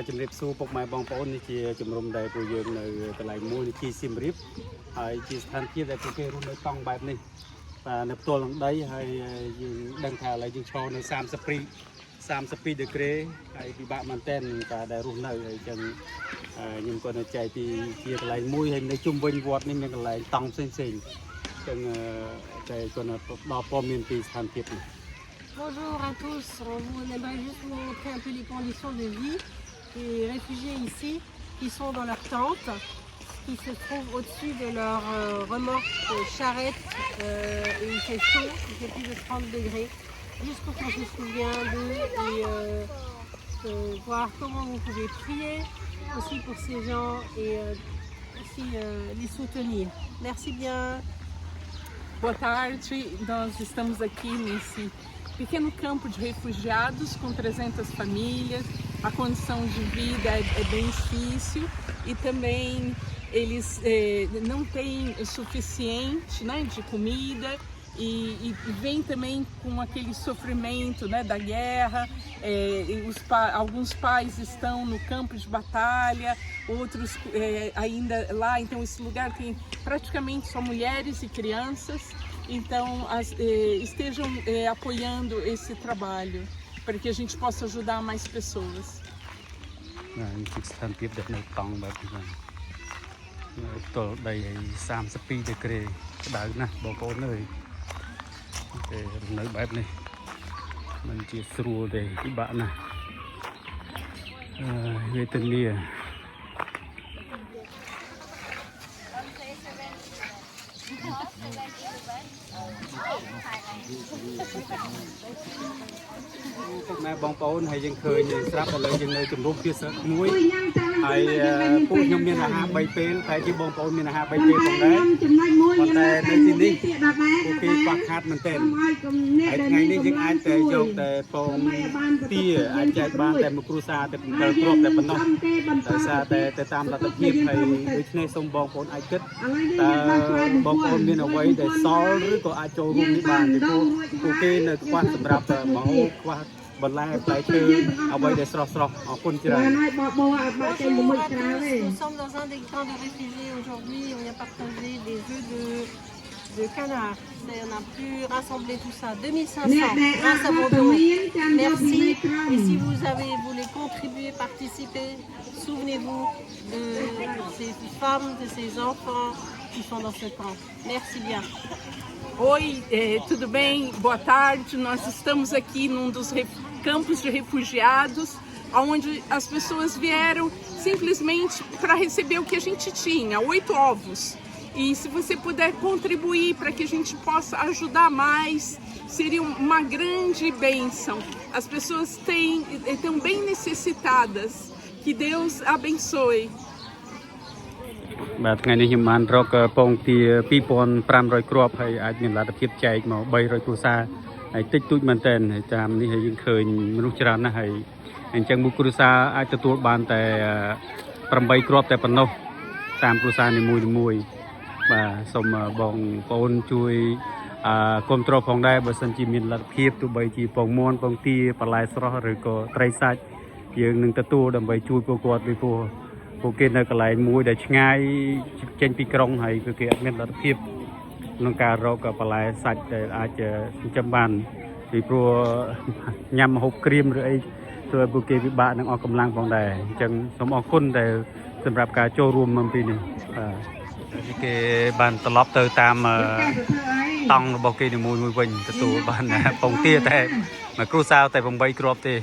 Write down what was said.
ជំរាបសួរពុកម៉ែបងប្អូននេះជាជំរំដែលពួកយើងនៅកន្លែងមួយនេះជាសៀមរាបហើយជាស្ថានភាពដែលពួកគេរស់នៅកង់បែបនេះបាទនៅផ្ទាល់នឹងដីហើយយើងដឹងថាឥឡូវយើងឈរនៅ32 ដឺក្រេហើយពិបាកមែនទែនការដែលរស់នៅហើយចឹងខ្ញុំក៏នៅចែកពីជាកន្លែងមួយហើយនៅជុំវិញវត្តនេះមានកន្លែងតង់ផ្សេងចឹងតែគាត់ដល់ព័ត៌មានពីស្ថានភាពនេះ Bonjour à tous, on aimerait juste vous montrer un peu les conditions de vie des réfugiés ici qui sont dans leur tente, qui se trouvent au-dessus de leur remorque charrette et il fait chaud, il fait plus de 30 degrés, juste pour qu'on se souvienne d'eux et voir comment vous pouvez prier aussi pour ces gens et aussi les soutenir. Merci bien. Boa tarde, nós estamos aqui nesse pequeno campo de refugiados com 300 famílias. A condição de vida é bem difícil e também eles não têm o suficiente, né, de comida e vem também com aquele sofrimento, né, da guerra. Alguns pais estão no campo de batalha, outros ainda lá, então esse lugar tem praticamente só mulheres e crianças. Então estejam apoiando esse trabalho para que a gente possa ajudar mais pessoas. ស្ថានភាពដែលនៅកង់បែបនេះផ្ទាល់ដីឲ្យ32 ដឺក្រេក្តៅណាស់បងប្អូនអើយតែនៅបែបនេះមិនជាស្រួលទេពិបាកណាស់វេទនា ពុកម៉ែបងប្អូនហើយយើងឃើញស្រាប់ឥឡូវយើងនៅជំរុំជាស្រុកមួយហើយពួកខ្ញុំមានអាហារ3ពេលតែជាបងប្អូនមានអាហារ3ពេលផងដែរប៉ុន្តែនៅទីនេះពួកគេខ្វះខាតមែនទែនហើយថ្ងៃនេះយើងអាចតែយកតែពងទាអាចចែកបានតែមួយគ្រួសារតែ7គ្រាប់តែប៉ុណ្ណោះដោយសារតែតាមលទ្ធភាពហើយដូច្នេះសូមបងប្អូនអាចគិតតើបងប្អូនមានអ្វីដែលសល់ឬក៏អាចចូលរួមនេះបានពីព្រោះពួកគេនៅខ្វះសម្រាប់ម្ហូបខ្វះបន្លែផ្លែឈើអ្វីដែលស្រស់ៗអរគុណច្រើន Nous sommes dans un des camps de réfugiés aujourd'hui. On vient partager des œufs de canard. On a pu rassembler tout ça, 2500 grâce à vos dons. Merci. Et si vous voulez contribuer, participer, souvenez-vous de ces femmes, de ces enfants qui sont dans ce camp. Merci bien. Oi, tudo bem? Boa tarde. Nós estamos aqui num dos campos de refugiados, onde as pessoas vieram simplesmente para receber o que a gente tinha, 8 ovos. E se você puder contribuir para que a gente possa ajudar mais, seria uma grande bênção. As pessoas estão bem necessitadas. Que Deus abençoe. បាទថ្ងៃនេះខ្ញុំបានរកពងទា2500គ្រាប់ហើយអាចមានលទ្ធភាពចែកមក300គ្រួសារហើយតិចតួចមែនទែនហើយតាមនេះហើយយើងឃើញមនុស្សច្រើនណាស់ហើយអញ្ចឹងមួយគ្រួសារអាចទទួលបានតែ8គ្រាប់តែប៉ុណ្ណោះតាមគ្រួសារនីមួយៗបាទសូមបងប្អូនជួយគ្រប់គ្រងផងដែរបើសិនជាមានលទ្ធភាពទោះបីជាពងមាន់ពងទាបន្លែស្រស់ឬក៏ត្រីសាច់យើងនឹងទទួលដើម្បីជួយពួកគាត់ពីព្រោះពួកគេនៅកន្លែងមួយដែលឆ្ងាយចេញពីក្រុងហើយគឺគេអត់មានលទ្ធភាពក្នុងការរកបន្លែសាច់ដែលអាចចិញ្ចឹមបានពីព្រោះញ៉ាំម្ហូបក្រៀមឬអីធ្វើឲ្យពួកគេពិបាកនឹងអស់កម្លាំងផងដែរអញ្ចឹងសូមអរគុណដែលសម្រាប់ការចូលរួមអំពីនេះបាទគេបានត្រឡប់ទៅតាមតង់របស់គេនីមួយៗវិញទទួលបានពងទាតែមួយគ្រួសារតែ8គ្រាប់ទេ